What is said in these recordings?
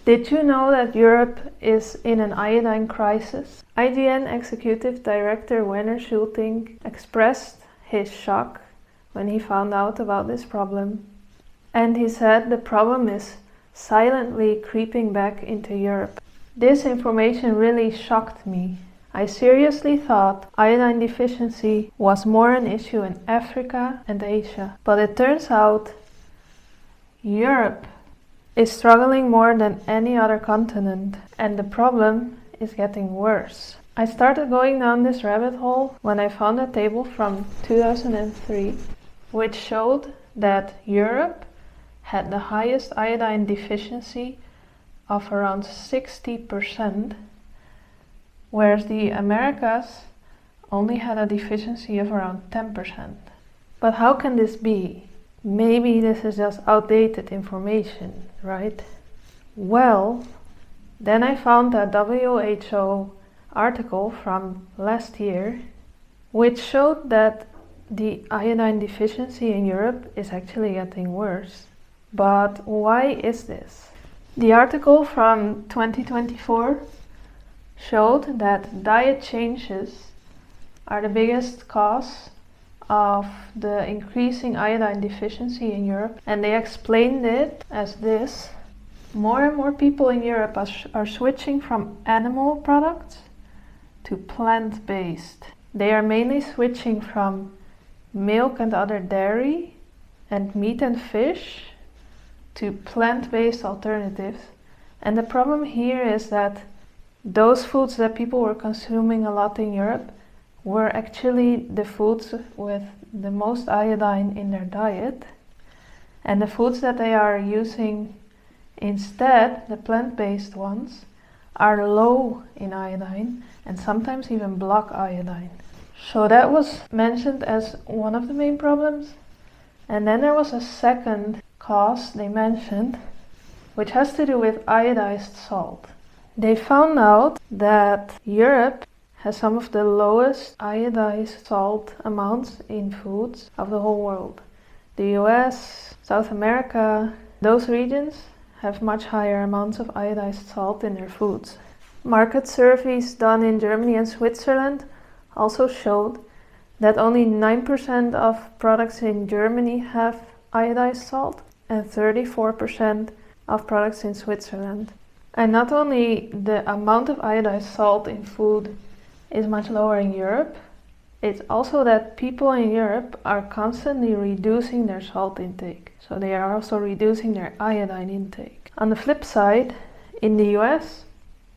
Did you know that Europe is in an iodine crisis? IGN Executive Director Werner Schulting expressed his shock when he found out about this problem. And he said the problem is silently creeping back into Europe. This information really shocked me. I seriously thought iodine deficiency was more an issue in Africa and Asia. But it turns out Europe is struggling more than any other continent, and the problem is getting worse. I started going down this rabbit hole when I found a table from 2003 which showed that Europe had the highest iodine deficiency of around 60%, whereas the Americas only had a deficiency of around 10%. But how can this be? Maybe this is just outdated information, right? Well, then I found a WHO article from last year which showed that the iodine deficiency in Europe is actually getting worse. But why is this? The article from 2024 showed that diet changes are the biggest cause of the increasing iodine deficiency in Europe, and they explained it as this: more and more people in Europe are switching from animal products to plant-based. They are mainly switching from milk and other dairy and meat and fish to plant-based alternatives. And the problem here is that those foods that people were consuming a lot in Europe were actually the foods with the most iodine in their diet. And the foods that they are using instead, the plant-based ones, are low in iodine and sometimes even block iodine. So that was mentioned as one of the main problems. And then there was a second cause they mentioned, which has to do with iodized salt. They found out that Europe has some of the lowest iodized salt amounts in foods of the whole world. The US, South America, those regions have much higher amounts of iodized salt in their foods. Market surveys done in Germany and Switzerland also showed that only 9% of products in Germany have iodized salt and 34% of products in Switzerland. And not only the amount of iodized salt in food is much lower in Europe, it's also that people in Europe are constantly reducing their salt intake. So they are also reducing their iodine intake. On the flip side, in the US,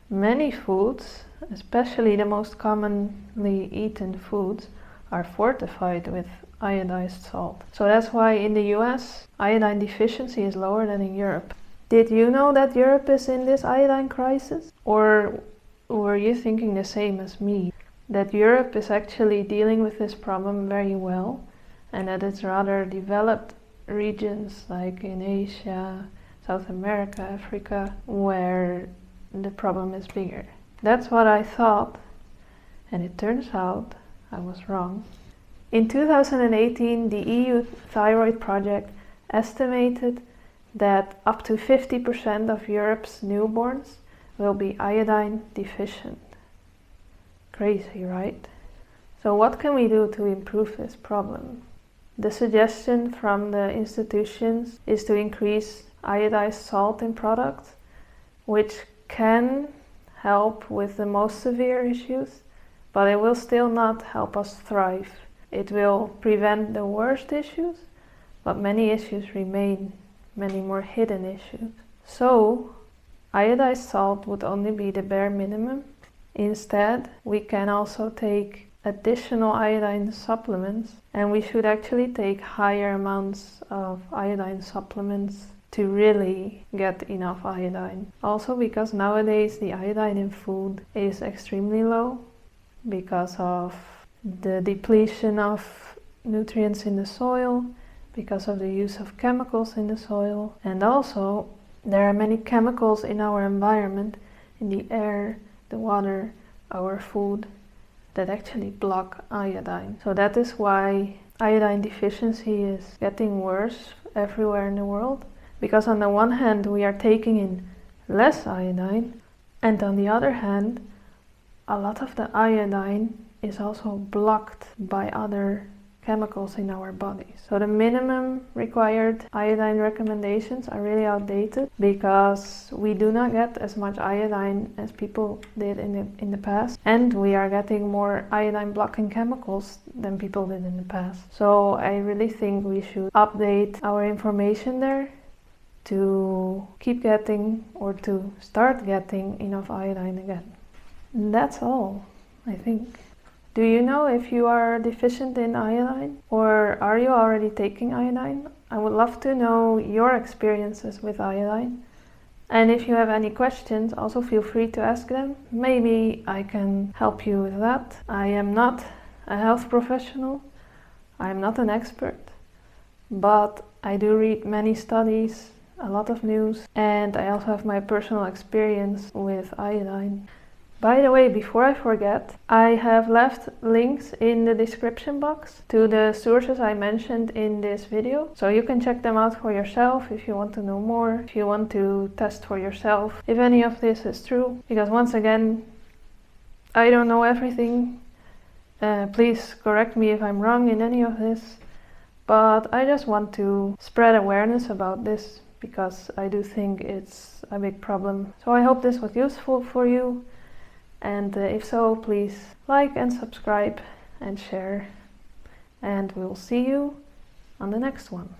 many foods, especially the most commonly eaten foods, are fortified with iodized salt. So that's why in the US, iodine deficiency is lower than in Europe. Did you know that Europe is in this iodine crisis? Or were you thinking the same as me? That Europe is actually dealing with this problem very well, and that it's rather developed regions like in Asia, South America, Africa, where the problem is bigger. That's what I thought, and it turns out I was wrong. In 2018, the EU Thyroid Project estimated that up to 50% of Europe's newborns will be iodine deficient. Crazy, right? So what can we do to improve this problem? The suggestion from the institutions is to increase iodized salt in products, which can help with the most severe issues, but it will still not help us thrive. It will prevent the worst issues, but many issues remain, many more hidden issues. So, iodized salt would only be the bare minimum. Instead, we can also take additional iodine supplements, and we should actually take higher amounts of iodine supplements to really get enough iodine. Also because nowadays the iodine in food is extremely low because of the depletion of nutrients in the soil, because of the use of chemicals in the soil, and also there are many chemicals in our environment, in the air, the water, our food, that actually block iodine. So that is why iodine deficiency is getting worse everywhere in the world. Because on the one hand we are taking in less iodine. And on the other hand, a lot of the iodine is also blocked by other chemicals in our bodies. So the minimum required iodine recommendations are really outdated because we do not get as much iodine as people did in the past, and we are getting more iodine blocking chemicals than people did in the past. So I really think we should update our information there to keep getting or to start getting enough iodine again. And that's all, I think. Do you know if you are deficient in iodine, or are you already taking iodine? I would love to know your experiences with iodine. And if you have any questions, also feel free to ask them. Maybe I can help you with that. I am not a health professional. I am not an expert. But I do read many studies, a lot of news, and I also have my personal experience with iodine. By the way, before I forget, I have left links in the description box to the sources I mentioned in this video. So you can check them out for yourself if you want to know more, if you want to test for yourself if any of this is true. Because once again, I don't know everything. Please correct me if I'm wrong in any of this. But I just want to spread awareness about this because I do think it's a big problem. So I hope this was useful for you. And if so, please like and subscribe and share. And we'll see you on the next one.